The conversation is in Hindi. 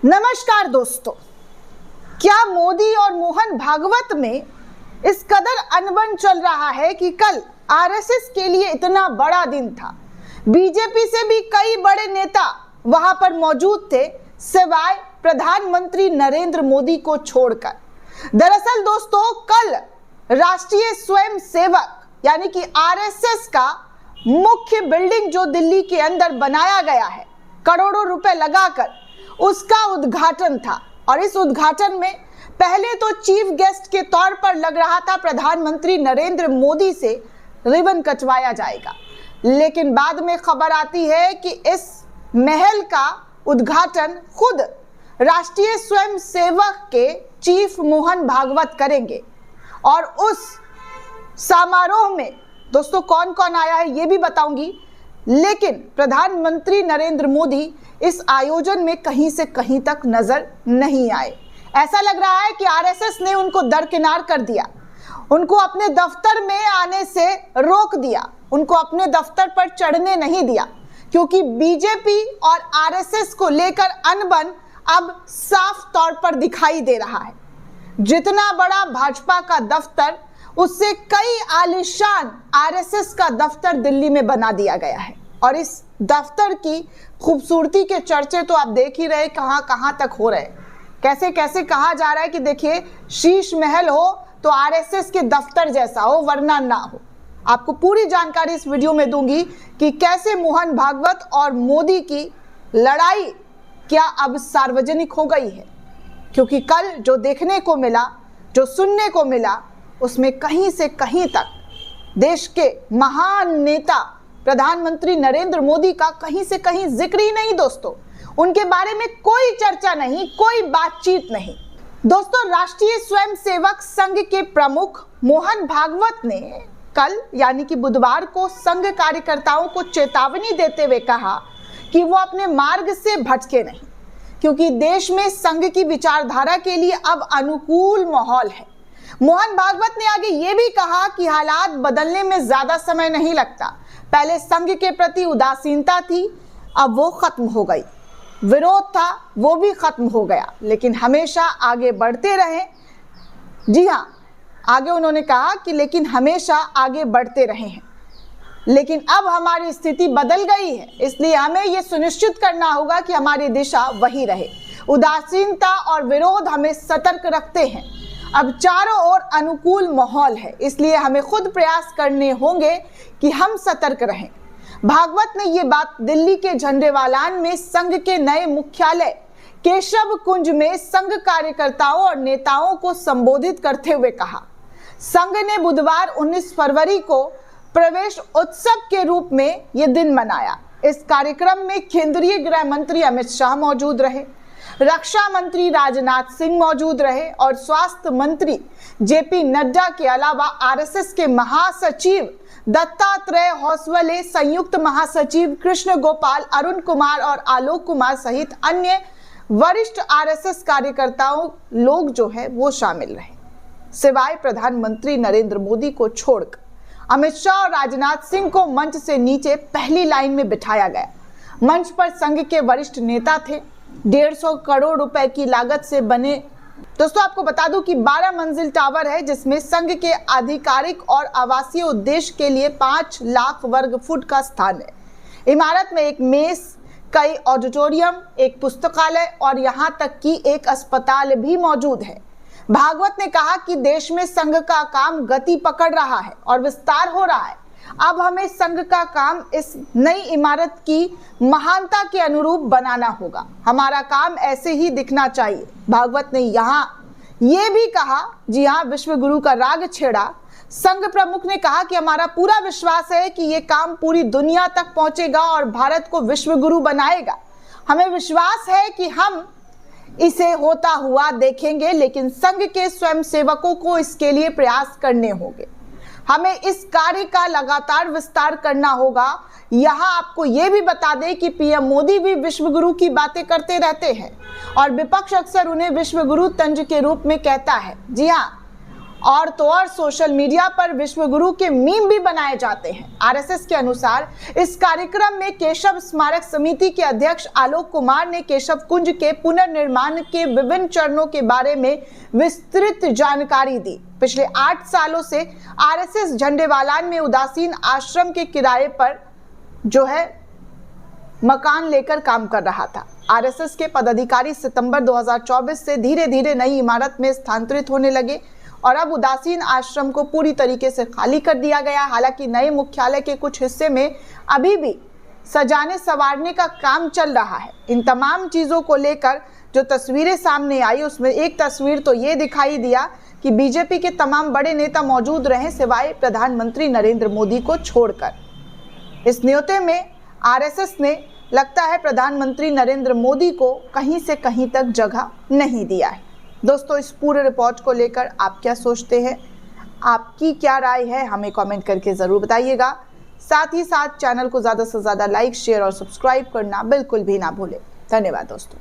नमस्कार दोस्तों, क्या मोदी और मोहन भागवत में इस कदर अनबन चल रहा है कि कल आरएसएस के लिए इतना बड़ा दिन था। बीजेपी से भी कई बड़े नेता वहां पर मौजूद थे, सिवाय प्रधानमंत्री नरेंद्र मोदी को छोड़कर। दरअसल दोस्तों, कल राष्ट्रीय स्वयं सेवक यानी कि आरएसएस का मुख्य बिल्डिंग जो दिल्ली के अंदर बनाया गया है करोड़ों रुपए लगाकर, उसका उद्घाटन था। और इस उद्घाटन में पहले तो चीफ गेस्ट के तौर पर लग रहा था प्रधानमंत्री नरेंद्र मोदी से रिबन कटवाया जाएगा, लेकिन बाद में खबर आती है कि इस महल का उद्घाटन खुद राष्ट्रीय स्वयं सेवक के चीफ मोहन भागवत करेंगे। और उस समारोह में दोस्तों कौन कौन आया है ये भी बताऊंगी, लेकिन प्रधानमंत्री नरेंद्र मोदी इस आयोजन में कहीं से कहीं तक नजर नहीं आए। ऐसा लग रहा है कि आरएसएस ने उनको दरकिनार कर दिया, उनको अपने दफ्तर में आने से रोक दिया, उनको अपने दफ्तर पर चढ़ने नहीं दिया, क्योंकि बीजेपी और आरएसएस को लेकर अनबन अब साफ तौर पर दिखाई दे रहा है। जितना बड़ा भाजपा का दफ्तर, उससे कई आलीशान आरएसएस का दफ्तर दिल्ली में बना दिया गया है। और इस दफ्तर की खूबसूरती के चर्चे तो आप देख ही रहे कहां कहां तक हो रहे हैं। कैसे कैसे कहा जा रहा है कि देखिए, शीश महल हो तो आरएसएस के दफ्तर जैसा हो, वरना ना हो। आपको पूरी जानकारी इस वीडियो में दूंगी कि कैसे मोहन भागवत और मोदी की लड़ाई क्या अब सार्वजनिक हो गई है, क्योंकि कल जो देखने को मिला, जो सुनने को मिला, उसमें कहीं से कहीं तक देश के महान नेता प्रधानमंत्री नरेंद्र मोदी का कहीं से कहीं जिक्र ही नहीं दोस्तों। उनके बारे में कोई चर्चा नहीं, कोई बातचीत नहीं। दोस्तों, राष्ट्रीय स्वयंसेवक संघ के प्रमुख मोहन भागवत ने कल यानी कि बुधवार को संघ कार्यकर्ताओं को चेतावनी देते हुए कहा कि वो अपने मार्ग से भटके नहीं, क्योंकि देश में संघ की विचारधारा के लिए अब अनुकूल माहौल है। मोहन भागवत ने आगे ये भी कहा कि हालात बदलने में ज्यादा समय नहीं लगता। पहले संघ के प्रति उदासीनता थी, अब वो खत्म हो गई। विरोध था, वो भी खत्म हो गया, लेकिन हमेशा आगे बढ़ते रहे। जी हाँ, आगे उन्होंने कहा कि लेकिन हमेशा आगे बढ़ते रहे हैं, लेकिन अब हमारी स्थिति बदल गई है, इसलिए हमें ये सुनिश्चित करना होगा कि हमारी दिशा वही रहे। उदासीनता और विरोध हमें सतर्क रखते हैं। अब चारों ओर अनुकूल माहौल है, इसलिए हमें खुद प्रयास करने होंगे कि हम सतर्क रहें। भागवत ने ये बात दिल्ली के झंडेवालान में संघ के नए मुख्यालय केशव कुंज में संघ कार्यकर्ताओं और नेताओं को संबोधित करते हुए कहा। संघ ने बुधवार 19 फरवरी को प्रवेश उत्सव के रूप में ये दिन मनाया। इस कार्यक्रम में केंद्रीय गृह मंत्री अमित शाह मौजूद रहे, रक्षा मंत्री राजनाथ सिंह मौजूद रहे और स्वास्थ्य मंत्री जेपी नड्डा के अलावा आरएसएस के महासचिव दत्तात्रेय होसबले, संयुक्त महासचिव कृष्ण गोपाल, अरुण कुमार और आलोक कुमार सहित अन्य वरिष्ठ आरएसएस कार्यकर्ताओं लोग जो है वो शामिल रहे। सिवाय प्रधानमंत्री नरेंद्र मोदी को छोड़कर अमित शाह और राजनाथ सिंह को मंच से नीचे पहली लाइन में बिठाया गया। मंच पर संघ के वरिष्ठ नेता थे। 150 करोड़ रुपए की लागत से बने दोस्तों, आपको बता दूं कि 12 मंजिल टावर है, जिसमें संघ के आधिकारिक और आवासीय उद्देश्य के लिए 5 लाख वर्ग फुट का स्थान है। इमारत में एक मेस, कई ऑडिटोरियम, एक पुस्तकालय और यहां तक कि एक अस्पताल भी मौजूद है। भागवत ने कहा कि देश में संघ का काम गति पकड़ रहा है और विस्तार हो रहा है। अब हमें संघ का काम इस नई इमारत की महानता के अनुरूप बनाना होगा। हमारा काम ऐसे ही दिखना चाहिए। भागवत ने यहाँ ये भी कहा, जी हाँ, विश्व गुरु का राग छेड़ा। संघ प्रमुख ने कहा कि हमारा पूरा विश्वास है कि ये काम पूरी दुनिया तक पहुंचेगा और भारत को विश्व गुरु बनाएगा। हमें विश्वास है कि हम इसे होता हुआ देखेंगे, लेकिन संघ के स्वयंसेवकों को इसके लिए प्रयास करने होंगे। हमें इस कार्य का लगातार विस्तार करना होगा। यहाँ आपको ये भी बता दें कि पीएम मोदी भी विश्व गुरु की बातें करते रहते हैं और विपक्ष अक्सर उन्हें विश्व गुरु तंज के रूप में कहता है। जी हाँ, और तो और सोशल मीडिया पर विश्वगुरु के मीम भी बनाए जाते हैं। आरएसएस के अनुसार इस कार्यक्रम में केशव स्मारक समिति के अध्यक्ष आलोक कुमार ने केशव कुंज के पुनर्निर्माण के विभिन्न चरणों के बारे में विस्तृत जानकारी दी। पिछले 8 सालों से आरएसएस झंडेवालान में उदासीन आश्रम के किराए पर जो है मकान लेकर काम कर रहा था। आरएसएस के पदाधिकारी सितंबर 2024 से धीरे धीरे नई इमारत में स्थानांतरित होने लगे और अब उदासीन आश्रम को पूरी तरीके से खाली कर दिया गया। हालांकि नए मुख्यालय के कुछ हिस्से में अभी भी सजाने संवारने का काम चल रहा है। इन तमाम चीज़ों को लेकर जो तस्वीरें सामने आई उसमें एक तस्वीर तो ये दिखाई दिया कि बीजेपी के तमाम बड़े नेता मौजूद रहे सिवाय प्रधानमंत्री नरेंद्र मोदी को छोड़कर। इस न्योते में आरएसएस ने लगता है प्रधानमंत्री नरेंद्र मोदी को कहीं से कहीं तक जगह नहीं दिया है। दोस्तों, इस पूरे रिपोर्ट को लेकर आप क्या सोचते हैं, आपकी क्या राय है, हमें कमेंट करके ज़रूर बताइएगा। साथ ही साथ चैनल को ज़्यादा से ज़्यादा लाइक, शेयर और सब्सक्राइब करना बिल्कुल भी ना भूलें। धन्यवाद दोस्तों।